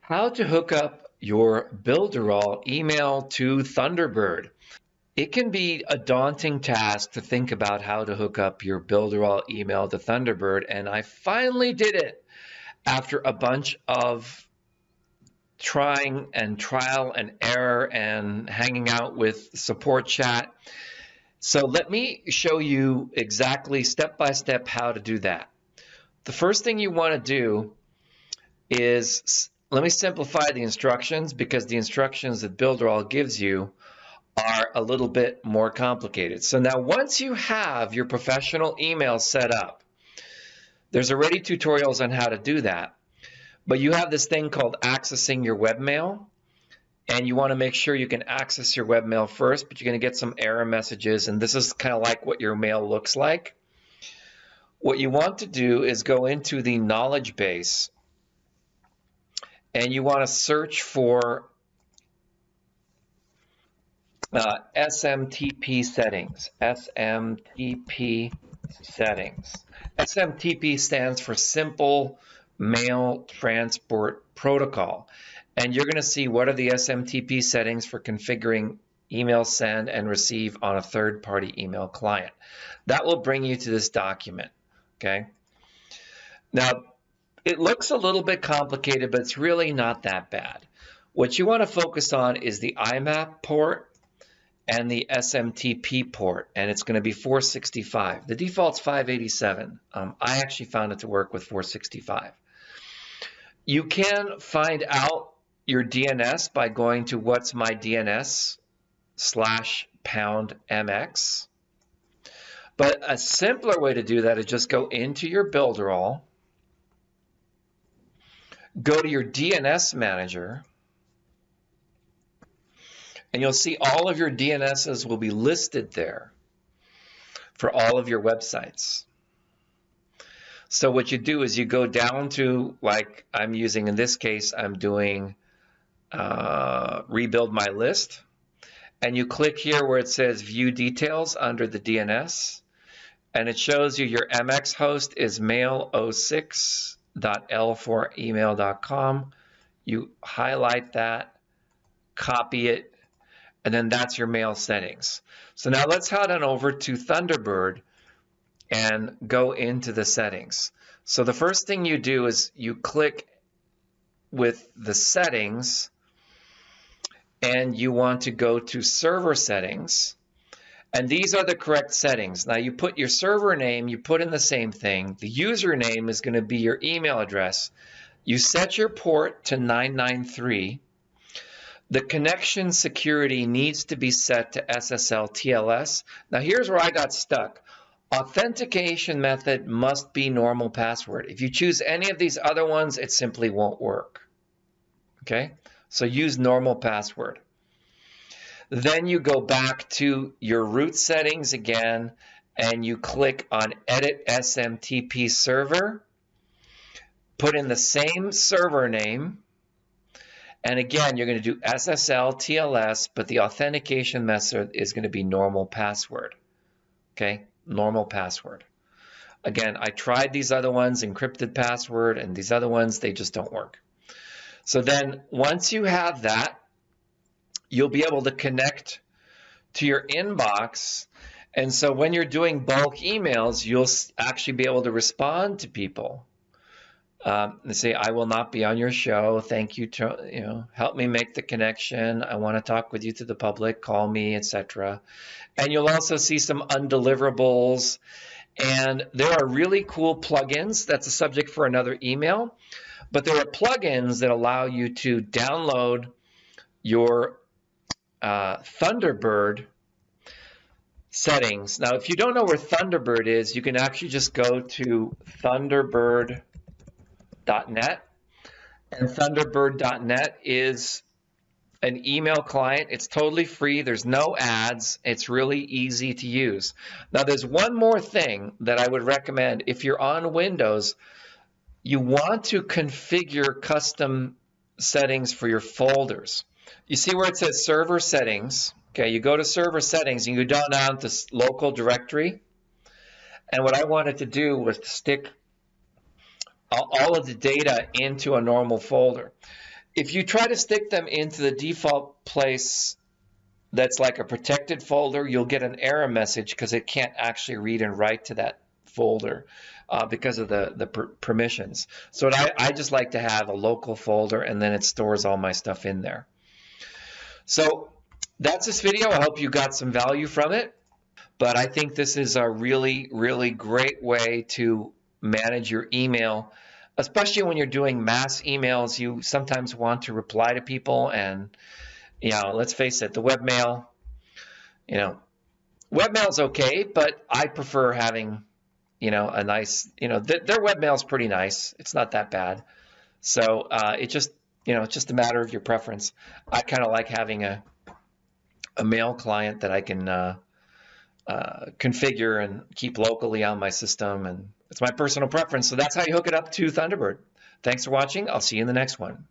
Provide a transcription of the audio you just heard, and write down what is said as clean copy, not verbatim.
How to hook up your Builderall email to Thunderbird. It can be a daunting task to think about how to hook up your Builderall email to Thunderbird, and I finally did it after a bunch of trying and trial and error and hanging out with support chat. So let me show you exactly step by step how to do that. The first thing you want to do is, let me simplify the instructions because the instructions that Builderall gives you are a little bit more complicated. So now once you have your professional email set up, there's already tutorials on how to do that, but you have this thing called accessing your webmail, and you want to make sure you can access your webmail first, but you're going to get some error messages, and this is kind of like what your mail looks like. What you want to do is go into the knowledge base, and you want to search for SMTP settings. SMTP settings. SMTP stands for Simple Mail Transport Protocol. And you're going to see what are the SMTP settings for configuring email send and receive on a third-party email client. That will bring you to this document. Okay. Now, it looks a little bit complicated, but it's really not that bad. What you want to focus on is the IMAP port and the SMTP port, and it's going to be 465. The default's 587. I actually found it to work with 465. You can find out your DNS by going to what's my DNS/#MX. But a simpler way to do that is just go into your Builderall, go to your DNS manager, and you'll see all of your DNSs will be listed there for all of your websites. So what you do is you go down to, like I'm using in this case, I'm doing rebuild my list, and you click here where it says view details under the DNS, and it shows you your MX host is mail06.l4email.com. You highlight that, copy it, and then that's your mail settings. So now let's head on over to Thunderbird and go into the settings. So the first thing you do is you click with the settings, and you want to go to server settings, and these are the correct settings. Now you put your server name, you put in the same thing. The username is going to be your email address. You set your port to 993. The connection security needs to be set to SSL TLS. Now here's where I got stuck. Authentication method must be normal password. If you choose any of these other ones, it simply won't work. Okay, so use normal password. Then you go back to your root settings again, and you click on Edit SMTP Server. Put in the same server name. And again, you're going to do SSL TLS, but the authentication method is going to be normal password. Okay, normal password. Again, I tried these other ones, encrypted password, and these other ones, they just don't work. So then once you have that, you'll be able to connect to your inbox. And so when you're doing bulk emails, you'll actually be able to respond to people. And say, I will not be on your show. Thank you. Help me make the connection. I want to talk with you to the public. Call me, etc. And you'll also see some undeliverables. And there are really cool plugins. That's a subject for another email. But there are plugins that allow you to download your Thunderbird settings. Now, if you don't know where Thunderbird is, you can actually just go to Thunderbird.net, and Thunderbird.net is an email client. It's totally free. There's no ads. It's really easy to use. Now, there's one more thing that I would recommend. If you're on Windows, you want to configure custom settings for your folders. You see where it says server settings? Okay, you go to server settings and you go down to local directory. And what I wanted to do was to stick all of the data into a normal folder. If you try to stick them into the default place that's like a protected folder, you'll get an error message because it can't actually read and write to that folder because of the permissions. So I just like to have a local folder, and then it stores all my stuff in there. So that's this video. I hope you got some value from it. But I think this is a really, really great way to manage your email, especially when you're doing mass emails. You sometimes want to reply to people, and let's face it, the webmail, webmail's okay, but I prefer having, a nice, their webmail's pretty nice. It's not that bad. So it's just a matter of your preference. I kind of like having a mail client that I can configure and keep locally on my system, and it's my personal preference. So that's how you hook it up to Thunderbird. Thanks for watching. I'll see you in the next one.